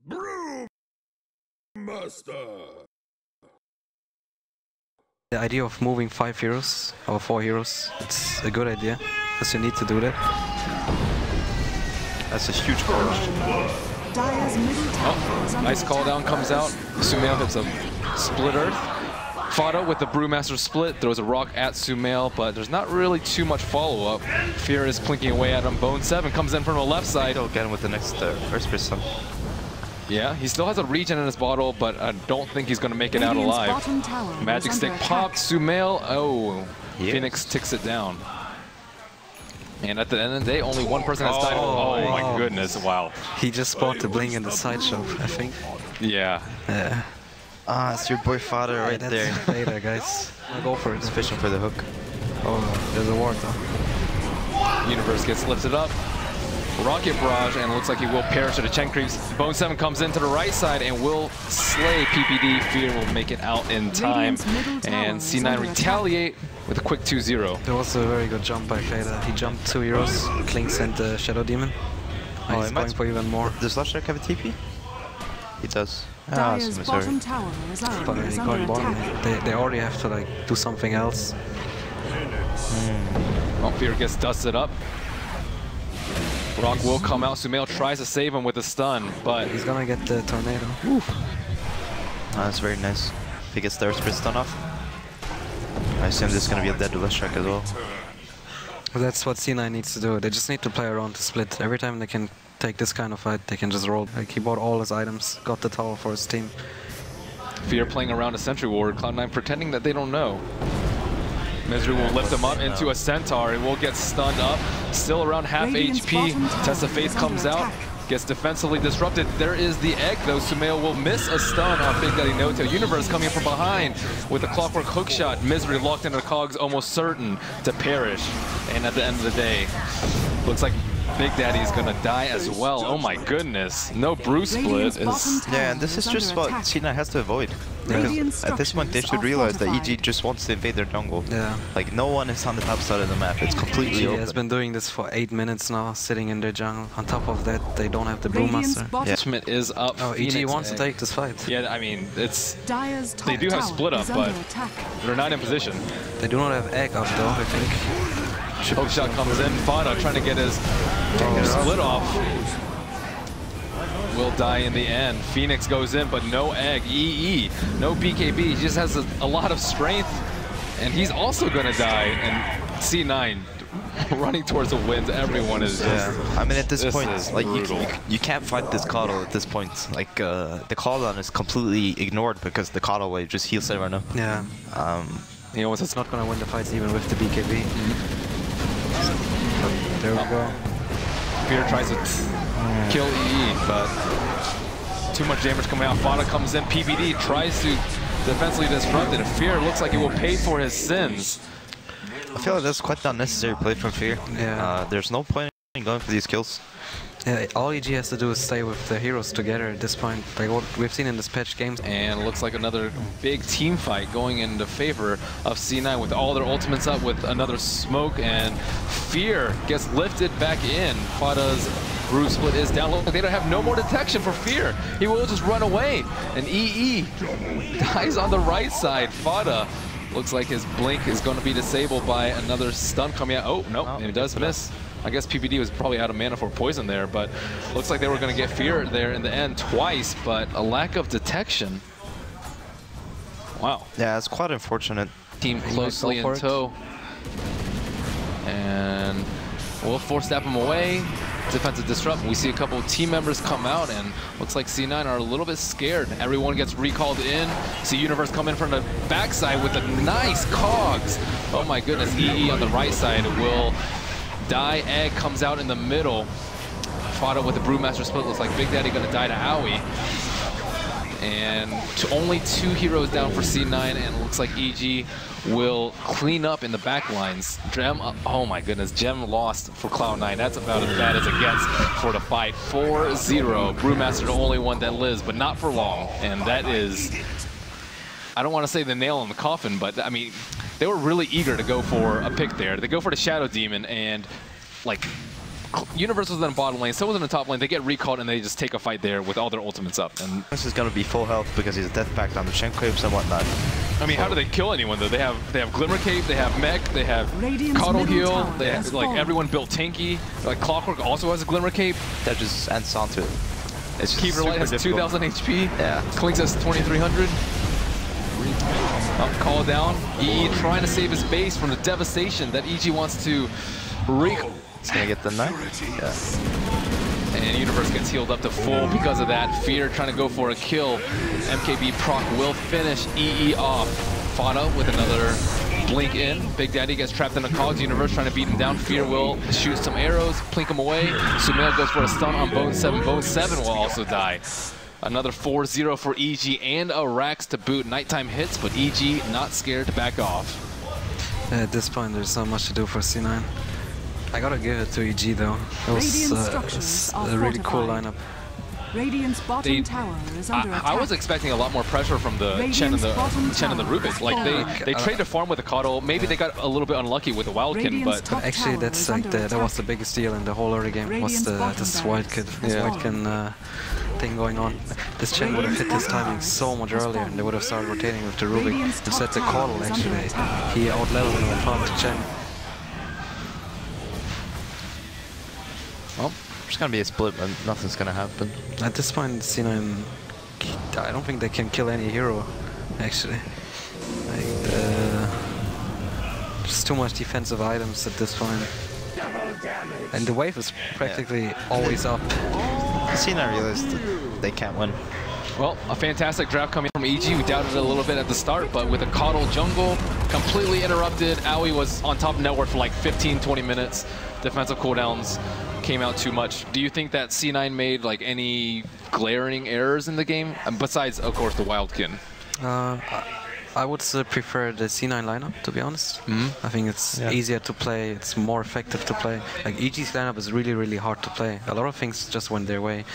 Brewmaster. The idea of moving 5 heroes or 4 heroes, it's a good idea, because you need to do that. That's a huge call. Oh, nice call down comes out. Sumail hits a split earth. Fada with the Brewmaster split, throws a rock at Sumail, but there's not really too much follow-up. Fear is plinking away at him. Bone7 comes in from the left side. He'll get him with the next first person. Yeah, he still has a regen in his bottle, but I don't think he's going to make it out alive. Magic stick popped. Sumail, oh, yes. Phoenix ticks it down. And at the end of the day, only one person has died. Oh my goodness, wow. He just spawned the bling in the sideshow, I think. Yeah. Yeah. Ah, it's your boy Fada right there. Later, guys. I'll go for it. He's fishing for the hook. Oh, there's a ward though. Universe gets lifted up. Rocket barrage, and it looks like he will perish at a Chen creeps. Bone7 comes into the right side and will slay PPD. Fear will make it out in time. And C9 retaliate with a quick 2-0. There was a very good jump by Fader. He jumped 2 heroes, Clinks and the Shadow Demon. Oh, he's going for even more. Does Lusher have a TP? He does. Dire's bottom tower is going bottom. They already have to like do something else. Oh, Fear gets dusted up. Rock will come out. Sumail tries to save him with a stun, but he's gonna get the tornado. That's very nice. If he gets the Earth Spirit stun off, I assume there's gonna be a dead Lustrek as well. That's what C9 needs to do. They just need to play around the split. Every time they can take this kind of fight, they can just roll. Like, he bought all his items, got the tower for his team. Fear playing around a Sentry Ward, Cloud9 pretending that they don't know. Misery will lift him up into a Centaur. It will get stunned up. Still around half HP. Test of Faith comes out. Gets defensively disrupted. There is the egg, though. Sumail will miss a stun on Big Daddy No-Tail. Universe coming in from behind with a clockwork hookshot. Misery locked into cogs, almost certain to perish. And at the end of the day, looks like Big Daddy is going to die as well. Oh my goodness. No brew split is... Yeah, and this is just what C9 has to avoid. Because at this point they should realize that EG just wants to invade their jungle. Yeah. Like, no one is on the top side of the map. It's completely open. He has been doing this for 8 minutes now, sitting in their jungle. On top of that, they don't have the Brewmaster. Yeah. Schmidt is up. Oh, EG wants to take this fight. Yeah, I mean, it's... They do have split up, but they're not in position. They do not have egg up though, I think. Hookshot comes in. Fada trying to get his split off. Will die in the end. Phoenix goes in, but no egg. EE, no BKB. He just has a lot of strength, and he's also going to die. And C9 running towards the wins. Everyone is just... Yeah. I mean, at this point, like you can't fight this Coddle at this point. Like, the cooldown is completely ignored because the Coddle wave just heals everyone up. Yeah. You know, it's not going to win the fights even with the BKB. There we go. Fear tries to kill EE, but too much damage coming out. Fada comes in. PBD tries to defensively disrupt it. Fear looks like he will pay for his sins. I feel like that's quite the unnecessary play from Fear. Yeah. There's no point in going for these kills. Yeah, all EG has to do is stay with the heroes together at this point, like what we've seen in this patch games. And it looks like another big team fight going into favor of C9 with all their ultimates up with another smoke, and Fear gets lifted back in. Fada's brew split is down. Look, they don't have no more detection for Fear. He will just run away. And EE dies on the right side. Fada looks like his blink is going to be disabled by another stun coming out. Oh, no, and it does miss. I guess PPD was probably out of mana for poison there, but looks like they were going to get Fear there in the end twice, but a lack of detection. Wow. Yeah, it's quite unfortunate. Team closely in tow. And we'll force step him away. Defensive disrupt. We see a couple of team members come out, and looks like C9 are a little bit scared. Everyone gets recalled in. See Universe come in from the backside with a nice cogs. Oh my goodness. EE on the right side will die. Egg comes out in the middle. Fada with the Brewmaster split. Looks like Big Daddy gonna die to Owie. And only 2 heroes down for C9, and it looks like EG will clean up in the back lines. Gem, oh my goodness, Gem lost for Cloud9. That's about as bad as it gets for the fight. 4-0. Brewmaster the only one that lives, but not for long. And that is, I don't want to say the nail in the coffin, but I mean, they were really eager to go for a pick there. They go for the Shadow Demon, and like Universe was in the bottom lane, so was in the top lane. They get recalled and they just take a fight there with all their ultimates up. And this is gonna be full health because he's death packed on the Shen Crepes and whatnot. I mean, how do they kill anyone though? They have Glimmer Cape, they have Mech, they have Cuddle Heal, they have, like everyone built tanky. Like Clockwork also has a Glimmer Cape. That just ends onto it. It's just Keeper Light has 2,000 HP. Yeah. Clinks has 2,300. Call down. EE trying to save his base from the devastation that EG wants to wreak. He's gonna get the knife. Yeah. And Universe gets healed up to full because of that. Fear trying to go for a kill. MKB proc will finish EE off. Fada with another blink in. Big Daddy gets trapped in the cogs. Universe trying to beat him down. Fear will shoot some arrows, plink him away. Sumail goes for a stun on Bone 7. Bone 7 will also die. Another 4-0 for EG and a Rax to boot. Nighttime hits, but EG not scared to back off. At this point, there's not much to do for C9. I gotta give it to EG though. It was a really cool lineup. Radiant's bottom tower is under attack. I was expecting a lot more pressure from the Chen and the Rubik. Like they traded a farm with a Cuddle. Maybe they got a little bit unlucky with the Wildkin, but actually that's like that was the biggest deal in the whole early game. Was this Wildkin thing going on. This Chen would have hit his timing so much earlier, and they would have started rotating with the Rubik. Instead, the Cuddle actually he out-leveled and went to Chen. Well, there's gonna be a split, but nothing's gonna happen. At this point, C9, I don't think they can kill any hero, actually. Like, just too much defensive items at this point. And the wave is practically always up. C9 realized that they can't win. Well, a fantastic draft coming from EG. We doubted it a little bit at the start, but with a Cuddle jungle, completely interrupted. Aoi was on top network for like 15-20 minutes. Defensive cooldowns came out too much. Do you think that C9 made like any glaring errors in the game? Besides, of course, the Wildkin. I would prefer the C9 lineup, to be honest. I think it's easier to play, it's more effective to play. Like EG's lineup is really, really hard to play. A lot of things just went their way.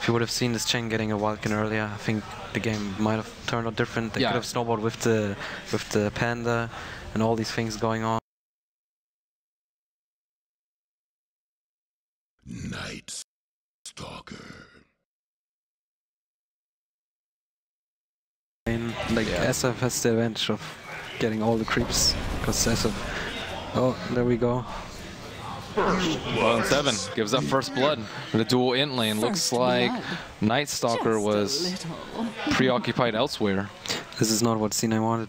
If you would have seen this Chen getting a Wildkin earlier, I think the game might have turned out different. They could have snowballed with the Panda and all these things going on. Night Stalker. And like SF has the advantage of getting all the creeps, because SF. Oh, there we go. Bone 7 gives up first blood. The dual int lane looks like Night Stalker was preoccupied elsewhere. This is not what C9 wanted.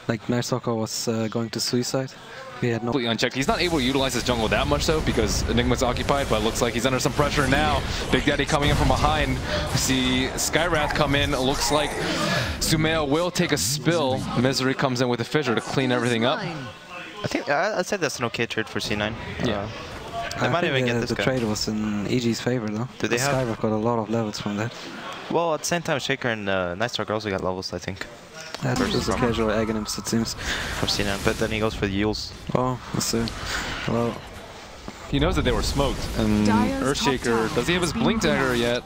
Like Night Stalker was going to suicide. He had no completely unchecked. He's not able to utilize his jungle that much though, because Enigma's occupied, but it looks like he's under some pressure now. Big Daddy coming in from behind. We see Skywrath come in. It looks like Sumail will take a spill. Misery comes in with a fissure to clean everything up. I think I'd say that's an okay trade for C9. Yeah. They might even get this the guy. trade was in EG's favor though. Do they have? Skywrath got a lot of levels from that. Well, at the same time, Shaker and Night Stalker also got levels, I think. That was a casual Aghanims, it seems. From C9, but then he goes for the Yules. Oh, let's see. Well, he knows that they were smoked. And Earthshaker, does he have his Blink Dagger yet?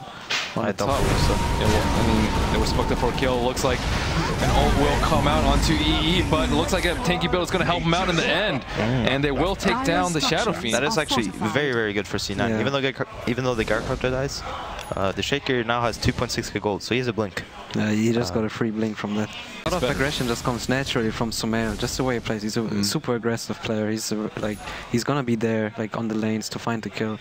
I don't believe so. Yeah, well, I mean, they were smoked up for a kill. Looks like an ult will come out onto EE, but it looks like a tanky build is going to help him out in the end. And they will take down the Shadow Fiend. That is actually very, very good for C9. Yeah. Even though the Guard Corruptor dies, the Shaker now has 2.6k gold, so he has a blink. He just got a free blink from that. A lot of aggression just comes naturally from Sumail, just the way he plays. He's a super aggressive player. He's gonna be there like on the lanes to find the kill.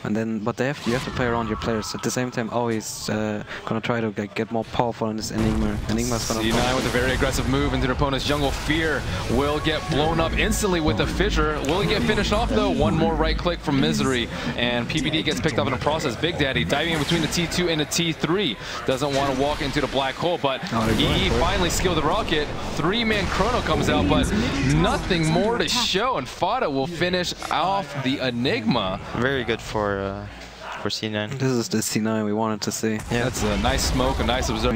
And then, but you have to play around your players. At the same time, always gonna try to get more powerful in this Enigma. Enigma's gonna C9 with a very aggressive move into their opponent's jungle. Fear will get blown up instantly with the fissure. Will he get finished off though? One more right click from Misery, and PBD gets picked up in the process. Big Daddy diving in between the T2 and the T3. Doesn't want to walk into the black hole, but EE finally skilled the rocket. 3-man chrono comes out, but nothing more to show, and Fada will finish off the Enigma. Very good for C9. This is the C9 we wanted to see. Yeah, that's a nice smoke, a nice observer.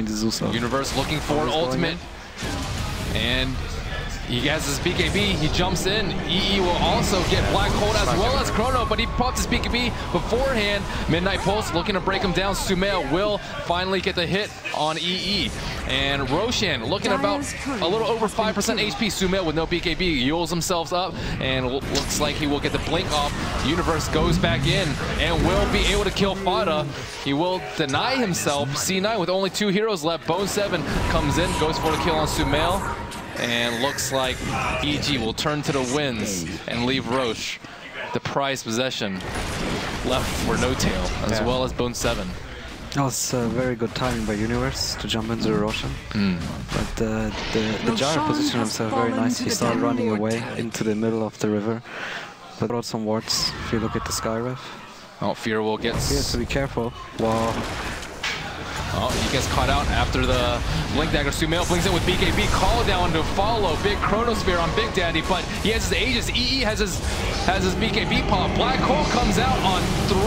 Universe looking for an ultimate. And He has his BKB, he jumps in. EE will also get Black Hole as well as Chrono, but he popped his BKB beforehand. Midnight Pulse looking to break him down. Sumail will finally get the hit on EE. And Roshan looking about a little over 5% HP. Sumail with no BKB heals himself up and looks like he will get the blink off. Universe goes back in and will be able to kill Fada. He will deny himself. C9 with only 2 heroes left. Bone7 comes in, goes for the kill on Sumail. And looks like EG will turn to the winds and leave Roche the prized possession left for No Tail, as well as Bone7. That was very good timing by Universe to jump into the Roshan. But the Gyro positioned himself very nicely. He started running away into the middle of the river. But brought some wards if you look at the Skyref. Oh, Fear will get... He has to be careful. Wow. Oh, he gets caught out after the Blink Dagger. Sumail blinks in with BKB. Call down to follow. Big Chronosphere on Big Daddy, but he has his Aegis. EE has his BKB pop. Black Hole comes out on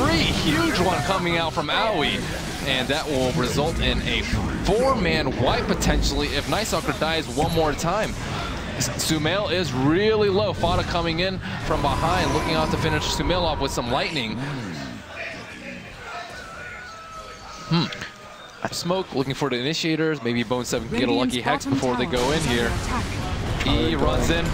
3. Huge one coming out from Aoi. And that will result in a 4-man wipe potentially if Nightstalker dies one more time. Sumail is really low. Fada coming in from behind, looking out to finish Sumail off with some lightning. Smoke looking for the initiators. Maybe Bone7 can get a lucky hex before they go in here. E runs in.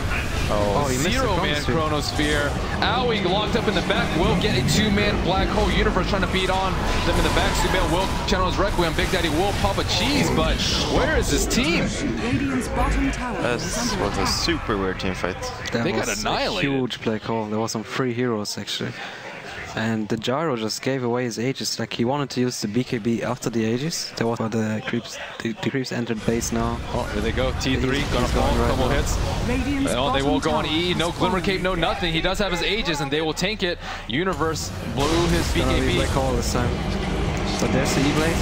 Oh, 0-man Chronosphere. Aoi locked up in the back will get a 2-man Black Hole. Universe trying to beat on them in the back. Sumail will channel his Requiem. Big Daddy will pop a cheese, but where is this team? This was a super weird team fight. They got annihilated. Huge Black Hole. There was some 3 heroes actually. And the Gyro just gave away his Aegis. Like he wanted to use the BKB after the Aegis. There was the creeps. The creeps entered base now. Oh, here they go. T3 gonna fall. A couple hits. Oh, they will go on E. No Glimmer Cape, no nothing. He does have his Aegis, and they will tank it. Universe blew his BKB. Black Hole this time. But there's the E-Blade.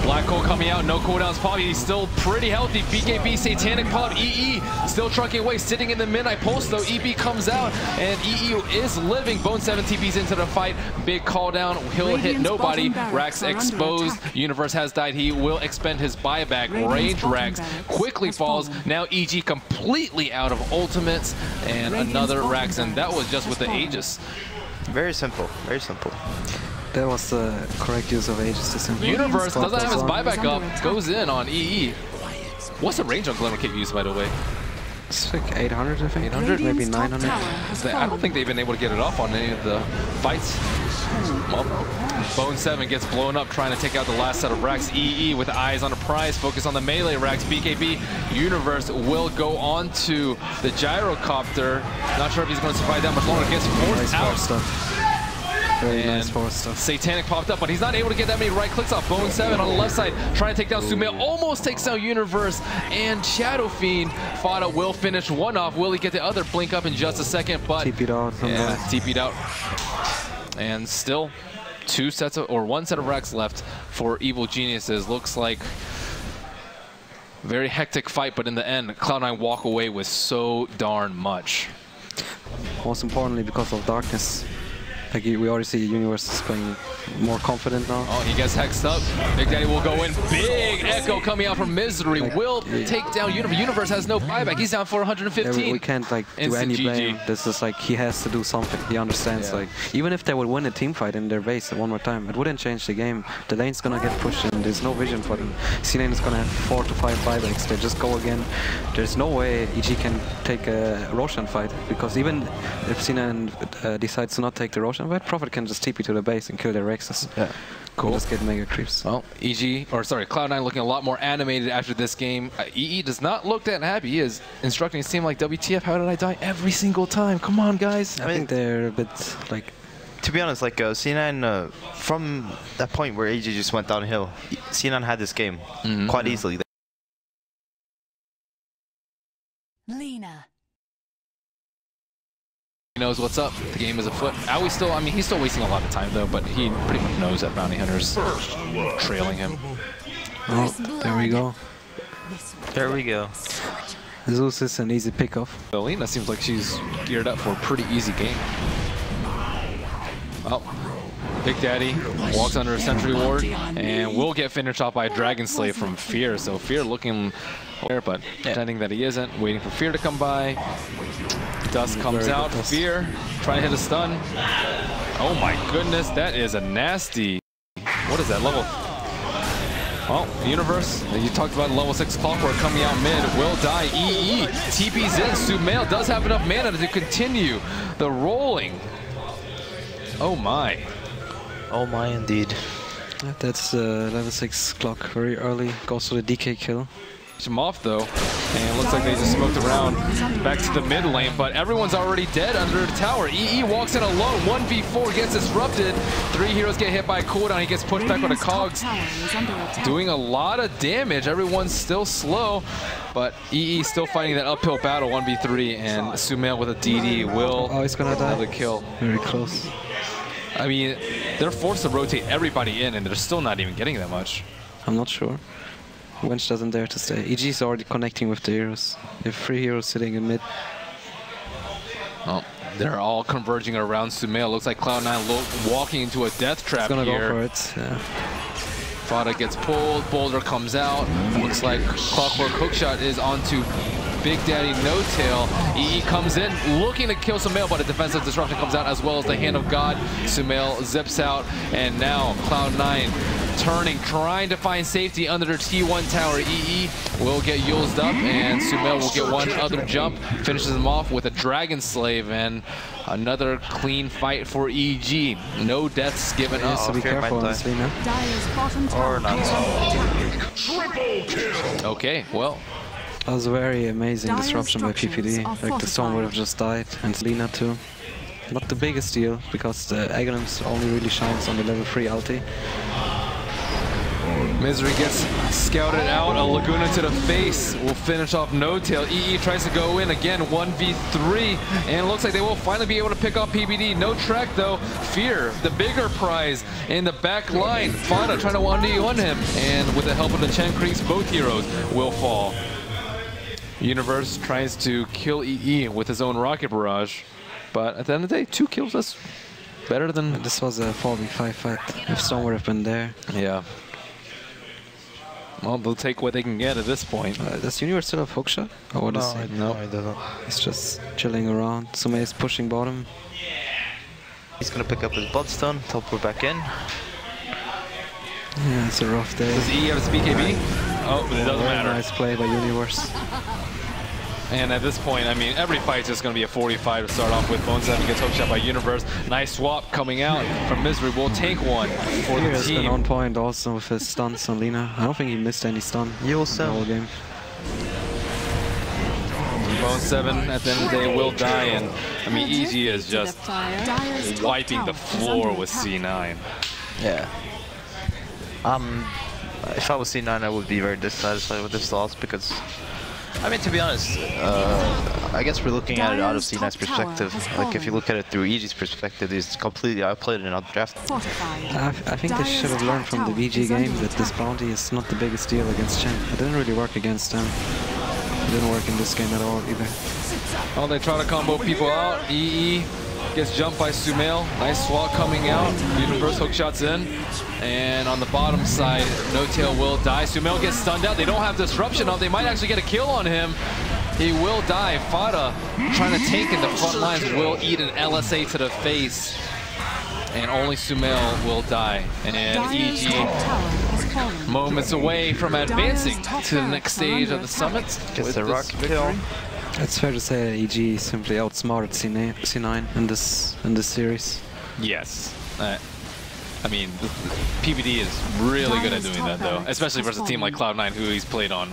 Black Hole coming out, no cooldowns pop. He's still pretty healthy. BKB, Satanic pop. EE still trucking away, sitting in the Midnight Pulse though. EB comes out, and EE is living. Bone7 TP's into the fight. Big call down. He'll hit nobody. Rax exposed. Universe has died. He will expend his buyback. Range Rax quickly falls. Now EG completely out of ultimates, and another Rax, and that was just with the Aegis. Very simple. Very simple. That was the correct use of Aegis to simply. Universe doesn't have his buyback up, goes in on EE. What's the range on Glimmer Cape used, by the way? It's like 800, I think. 800? Maybe 900. I don't think they've been able to get it off on any of the fights. Well, Bone7 gets blown up trying to take out the last set of Rax. EE with eyes on the prize, focus on the melee Rax. BKB Universe will go on to the Gyrocopter. Not sure if he's going to survive that much longer. Gets forced out. Very and nice forward stuff. Satanic popped up, but he's not able to get that many right clicks off. Bone7 on the left side, trying to take down Sumail. Almost takes down Universe and Shadow Fiend. Fada will finish one off. Will he get the other blink up in just a second? But TP'd out. Yeah, TP'd out. And still one set of Rex left for Evil Geniuses. Looks like very hectic fight, but in the end, Cloud9 walk away with so darn much. Most importantly, because of darkness. Like we already see Universe is playing more confident now. Oh, he gets hexed up. Big Daddy will go in. Big Echo coming out from Misery. Will take down Universe. Universe has no buyback. He's down for 115. Yeah, we can't like do any blame. This is like he has to do something. He understands like even if they would win a team fight in their base one more time, it wouldn't change the game. The lane's gonna get pushed and there's no vision for them. C9 is gonna have 4 to 5 buybacks. They just go again. There's no way EG can take a Roshan fight because even if C9 decides to not take the Roshan fight, Prophet can just TP to the base and kill their Rexes. Yeah. Cool. Just get mega creeps. Well, Cloud9 looking a lot more animated after this game. EE does not look that happy. He is instructing his team like, WTF, how did I die every single time? Come on, guys. I think they're a bit like... To be honest, like C9, from that point where AG just went downhill, C9 had this game quite easily. Lena. He knows what's up. The game is afoot. Aoi still, I mean, he's still wasting a lot of time though, but he pretty much knows that Bounty Hunter's trailing him. Oh, there we go. There we go. Zeus is an easy pickoff. Lena seems like she's geared up for a pretty easy game. Well, Big Daddy walks under a sentry ward and will get finished off by a Dragon Slave from Fear. So Fear looking there, but pretending that he isn't. Waiting for Fear to come by. Dust comes out. Fear trying to hit a stun. Oh my goodness, that is a nasty. What is that level? Well, Universe, you talked about level 6 Clockwork coming out mid, will die. EE TP's in. Sumail does have enough mana to continue the rolling. Oh my. Oh my, indeed. That's level 6 Clock very early. Goes for the DK kill. Him off though, and it looks like they just smoked around back to the mid lane, but everyone's already dead under the tower. EE walks in alone, 1v4 gets disrupted. 3 heroes get hit by a cooldown, he gets pushed back with the cogs, doing a lot of damage. Everyone's still slow, but EE still fighting that uphill battle, 1v3, and Sumail with a DD will he's gonna die. have a kill. Very close. I mean, they're forced to rotate everybody in, and they're still not even getting that much. I'm not sure. Wench doesn't dare to stay. EG is already connecting with the heroes. They have 3 heroes sitting in mid. Oh, they're all converging around Sumail. Looks like Cloud9 walking into a death trap here. He's gonna go for it. Yeah. Fada gets pulled. Boulder comes out. Looks like Clockwork hookshot is onto Big Daddy No Tail. EE comes in looking to kill Sumail, but a defensive disruption comes out as well as the Hand of God. Sumail zips out, and now Cloud9 turning, trying to find safety under their T1 tower. EE will get used up, and Sumail will get one other jump, finishes him off with a Dragon Slave, and another clean fight for EG. No deaths given up. So be careful on this Lina. Or not. Okay, well. That was a very amazing disruption by PPD. Like the Storm would have just died, and Lina too. Not the biggest deal, because the Aghanims only really shines on the level 3 ulti. Misery gets scouted out, a Laguna to the face will finish off No Tail. EE tries to go in again, 1v3, and it looks like they will finally be able to pick off PPD. No track though. Fear, the bigger prize in the back line. Fada trying to 1v1 him, and with the help of the Chen Creeks, both heroes will fall. Universe tries to kill EE with his own rocket barrage, but at the end of the day, 2 kills, that's better than... This was a 4v5 fight. If Storm would have been there. Yeah. Well, they'll take what they can get at this point. Does Universe still have hookshot? Or what is he? No, I don't. He's just chilling around. Sumail is pushing bottom. He's gonna pick up his Bloodstone, teleport back in. Yeah, it's a rough day. Does EE have his BKB? Oh, but it doesn't matter. Nice play by Universe. And at this point, I mean, every fight's just going to be a 45 to start off with. Bone7 gets hookshot by Universe. Nice swap coming out from Misery. Will take one for the He's team. been on point also with his stuns on Lina. I don't think he missed any stun the whole game. Bone7 at the end of the day will die, and I mean, EG is just wiping the floor with C9. Yeah. If I was C9, I would be very dissatisfied with this loss because, I mean, to be honest, I guess we're looking at it out of C9's perspective. Like, if you look at it through EG's perspective, he's completely outplayed and outdrafted. I think they should have learned from the VG game that this bounty is not the biggest deal against Chen. It didn't really work against them. It didn't work in this game at all either. Oh, they try to combo people out. EE gets jumped by Sumail. Nice swap coming out. Universe hookshots in. And on the bottom side, No Tail will die. Sumail gets stunned out. They don't have disruption on. They might actually get a kill on him. He will die. Fada trying to tank in the front lines will eat an LSA to the face. And only Sumail will die. And EG moments away from advancing to the next stage of the summit. Gets the rocket kill. It's fair to say that EG simply outsmarted C9 in this series. Yes. I mean, PPD is really good at doing that, though, especially versus a team like Cloud9, who he's played on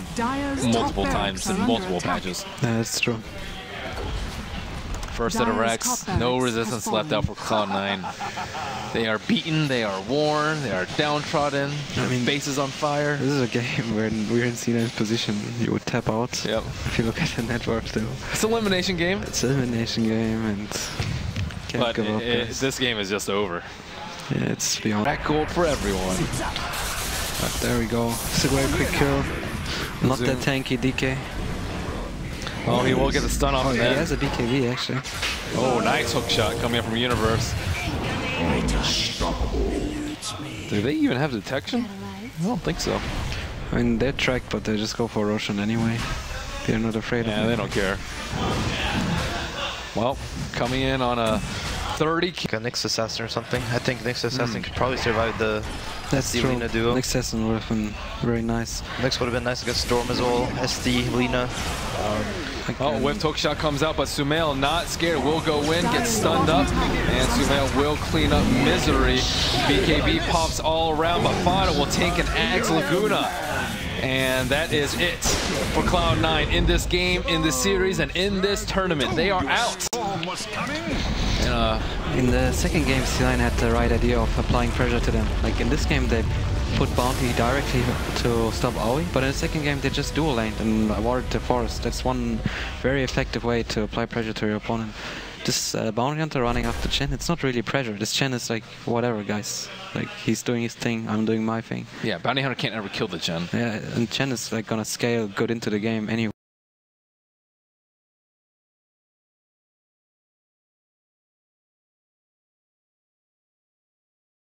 multiple times in multiple patches. Yeah, that's true. First set of Rex, no resistance left out for Cloud9. They are beaten, they are worn, they are downtrodden, their faces on fire. This is a game where we're in C9's position. You would tap out. Yep. If you look at the network, though. It's an elimination game. It's an elimination game, and can't give up. This game is just over. Yeah, it's beyond. Back gold for everyone. But there we go. It's a very quick kill. Not that tanky DK. Oh, he will get the stun off He has a BKB actually. Oh, nice hook shot coming up from Universe. Do they even have detection? I don't think so. I mean, they're tracked, but they just go for Roshan anyway. They're not afraid of Yeah, him. they don't care. Well, coming in on a 30. Like a Nyx Assassin or something. I think Nyx Assassin could probably survive the That's true. Lina duo. Nyx Assassin would have been very nice. Nyx would have been nice against Storm as well. SD, Lina. Oh, whiff hook shot comes out, but Sumail not scared. Will go in, gets stunned up, and Sumail will clean up misery. BKB pops all around, but Fada will take an Axe Laguna. And that is it for Cloud9 in this game, in this series, and in this tournament. They are out. In the second game, C9 had the right idea of applying pressure to them. Like in this game, they put Bounty directly to stop Aoi, but in the second game, they just dual laned and avoided the forest. That's one very effective way to apply pressure to your opponent. This Bounty Hunter running after Chen, it's not really pressure. This Chen is like, whatever, guys. Like, he's doing his thing, I'm doing my thing. Yeah, Bounty Hunter can't ever kill the Chen. Yeah, and Chen is like gonna scale good into the game anyway.